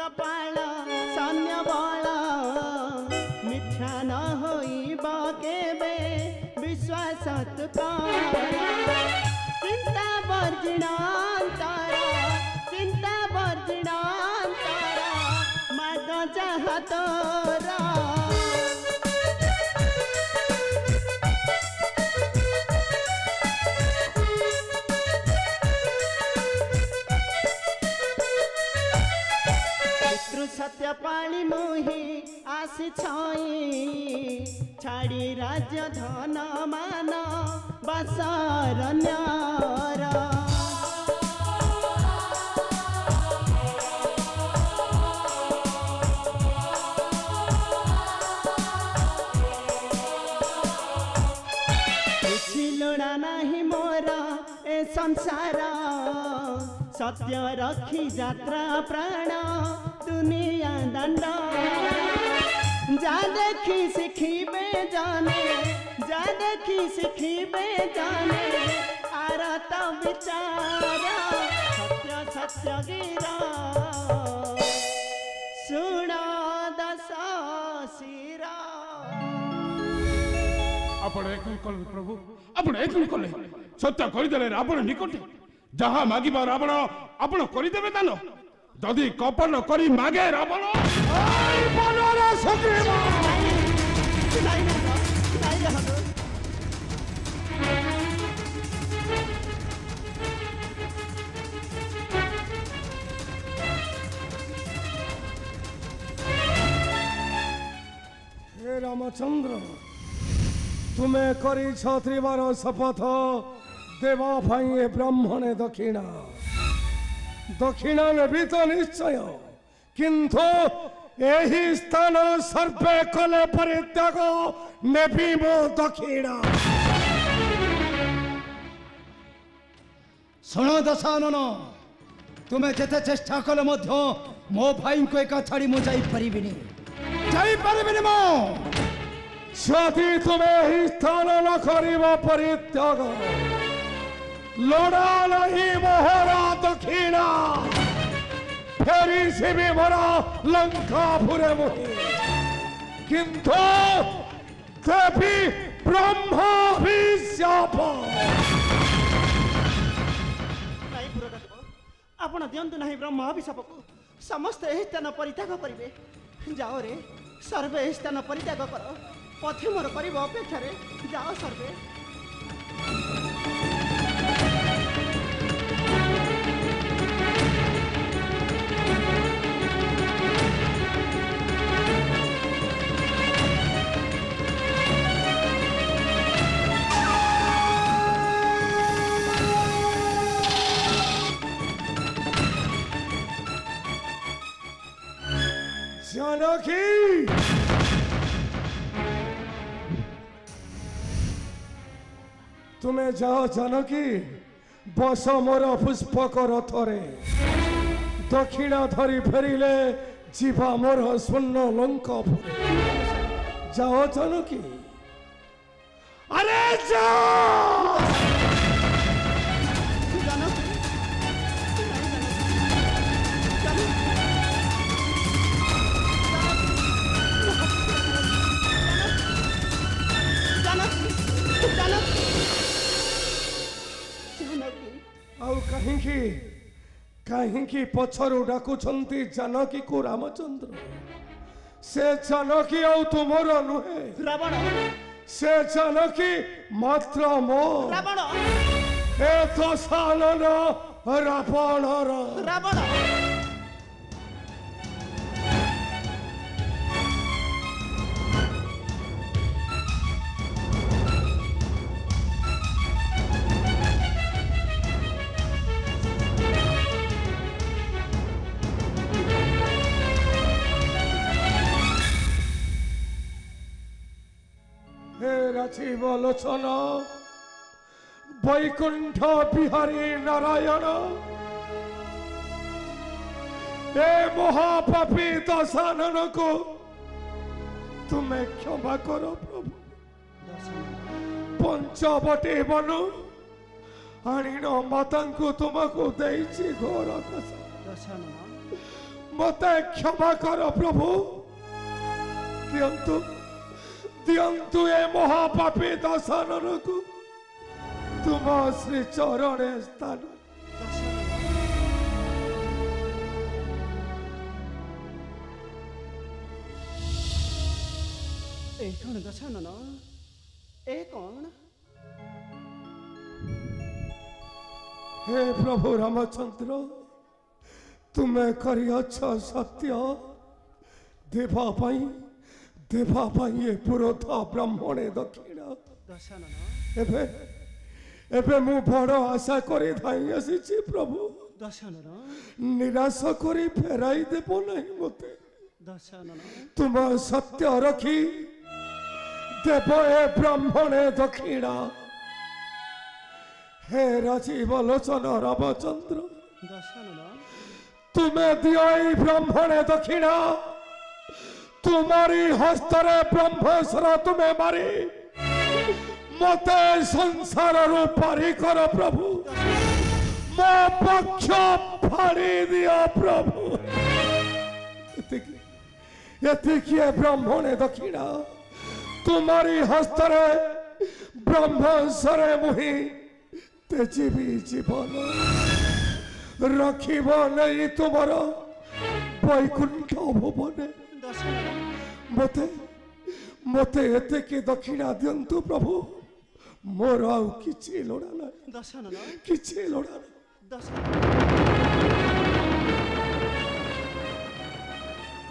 लोकपाल सैन्य बल मिथ्या न होइबा केबे विश्वास चिंता वर्जिणांतर माग जहाँ तोरा सत्य पाली मुही आसी छई छाड़ी राज्य धन मान बासरण्यर କିଛି ଲୋଡ଼ା ନାହିଁ ମୋର ଏ ସଂସାର सत्य रखी यात्रा प्राण दुनिया दंड जा देखी शिखिबे जाने आरत विचार सत्य गिरा सुण दश शिरा आपण एक कले प्रभु आपण एक कले सत्य करदेले रावण निकटे जहाँ मागिबा रावण आपण करदेवे दान जदि कपन करी मागे रावण हे रामचंद्र तुम्हें करी त्रिवार शपथ देवा भाई ब्राह्मणे दक्षिणा नेबी तो निश्चय किंतु यही स्थान सर्वे कले परित्याग नेबी मो दक्षिणा शुण दशानन तुम्हें जेते चेष्टा कले मो भाई को एका छाड़ी मु जाई परिबिनी मो जदि तुम्हें ही स्थान न करिब परित्याग लड़ा नहीं मोहरा दक्षिणा फेरी से भी मरा लंका भुरे मुही किंतु देवी ब्रह्मा भी शाप आपण दियंतु नहीं ब्रह्मा अभिशाप को समस्त एही स्थान परित्याग करिवे जाओ रे सर्वे एही स्थान परित्याग कर पथि मोर करिब अपेक्षा रे जाओ सर्वे जानकी तुम्हें जाओ जानकी बस मोर पुष्पक रथरे दक्षिणा धरी फेरिले जीवा मोर स्वर्ण लंका जाओ जानकी अरे जाओ कहीं पछरु डाकुछंती जानकी को रामचंद्र से जानकी आ तुमर नुहे रावण से जानकी मात्र मो रावण ए तो सालन रावण राजीव लोचन वैकुंठ बिहारी नारायण ए महापापी दशानन को तुम्हें क्षमा करो प्रभु पंचवटी बनु आणीन माता को तुमको देइछि घोर दशा मते क्षमा कर प्रभु दियंतु दियंतु ए महापापी दशानन को तुम श्री चरण स्थान ए कौन दशानन ए कौन हे प्रभु रामचंद्र तुम्हें करियछ सत्य देवा ये पुरोधा ब्राह्मणे दक्षिण दशानन एबे एबे मु बड़ आशा करी धाई आसी प्रभु दशानन निराश करी फेराई देबो नहीं मते दशानन तुम सत्य रखी देव ए ब्राह्मणे दक्षिण हे राजीव लोचन रामचंद्र दशानन तुम्हें दियो ई ब्राह्मणे दक्षिण तुम्हारी हस्तरे ब्रह्मेश्वर तुम्हें मारी मते संसार रू पारी कर प्रभु मो पक्ष फाड़ी दिया प्रभु ये ब्राह्मणे दक्षिण तुम्हारी हस्तरे ब्रह्मेश्वर मुहि तेजीवी जीवन रखिब नहीं तुमर वैकुंठ भुवने मते मते एते के दक्षिणा दियंतु प्रभु मोर आउ किछि लोड़ा ना दशानन किछि लोड़ा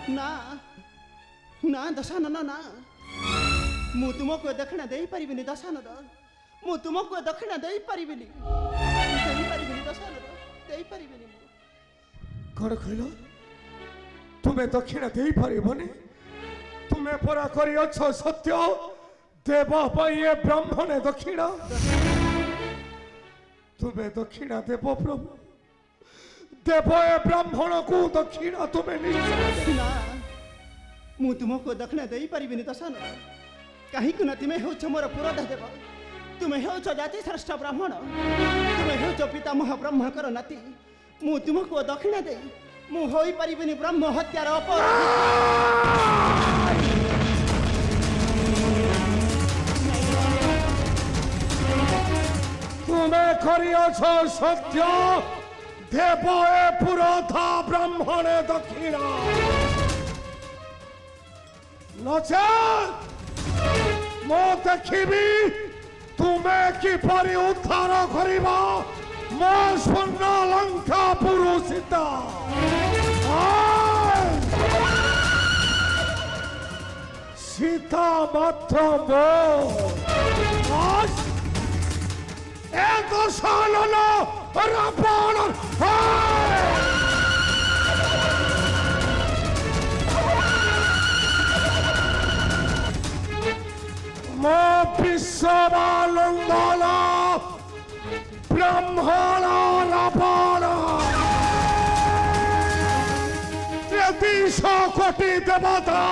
ना ना दशानन ना मु तुमको दक्षिणा दे परिबिनी दशानन मु तुमको दक्षिणा दे परिबिनी दशानन दे परिबिनी कौन कहल तुम्हें दक्षिणा दे पारिबनी तुम्हें परा करियछ सत्य देवा ये ब्राह्मणे दक्षिणा तुम्हें दक्षिणा देव प्रभु देव ए ब्राह्मण को दक्षिणा तुम्हें निश्चय ना मु तुमको दक्षिणा दे परिबिनी दशानन कहीं ना तुम्हें हो मोर पुरोधा देव तुम्हें हो जाति श्रेष्ठ ब्राह्मण तुम्हें हो पितामह ब्रह्मकर नाती मु तुमको दक्षिणा दे मु होई परिबिनी ब्रह्म हत्यार तुम्हें करियछ सत्य देव ए पुरोधा ब्राह्मणे दक्षिणा नचेत मो देखिबी तुम्हें किपरि उद्धार करिबा मो स्वर्ण लंका पुरुषिता सीता मात्र मो ए दशानन रावण मो विश्वानंदन ब्राह्मण रावण 33 कोटी देवता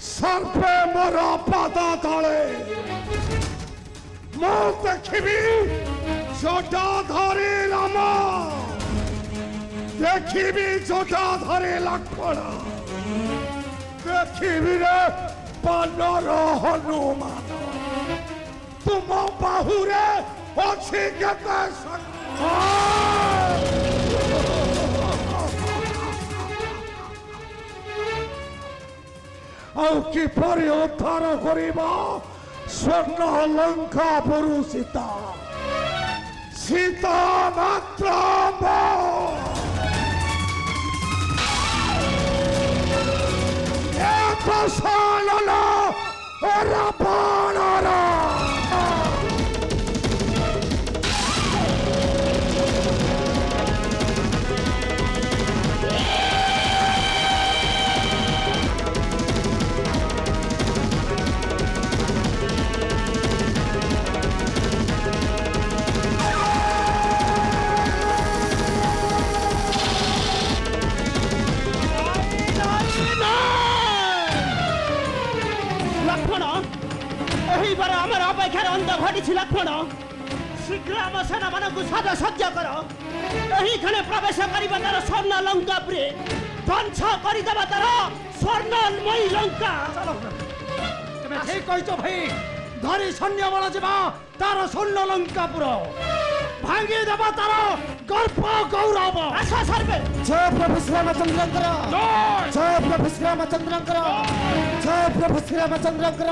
सर्वे मोर पाद तले मो देखिबी जोटा धरी राम देखिबी जोटा धरी लक्ष्मण देखिबी रे बानर हनुमान तुम बाहुरे अच्छी केते किपरि उद्धार करिबा स्वर्ण लंका पुरुषिता सीता मात्र दशानन रावण लक्ष्मण शीघ्र आम सेना मान साज सज्जा कर प्रवेश कर स्वर्ण लंका ধ্বংস করিদেবা তার স্বর্ণময়ী লঙ্কা। তুমি ঠিক কইছ ভাই, ধরি সৈন্য বল যা তার স্বর্ণ লঙ্কাপুর ভাঙ্গি দেবা তার গর্ভ গৌরব। আশা সর্বে জয় প্রভু শ্রীরামচন্দ্রঙ্কর, জয় প্রভু শ্রীরামচন্দ্রঙ্কর, জয় প্রভু শ্রীরামচন্দ্রঙ্কর।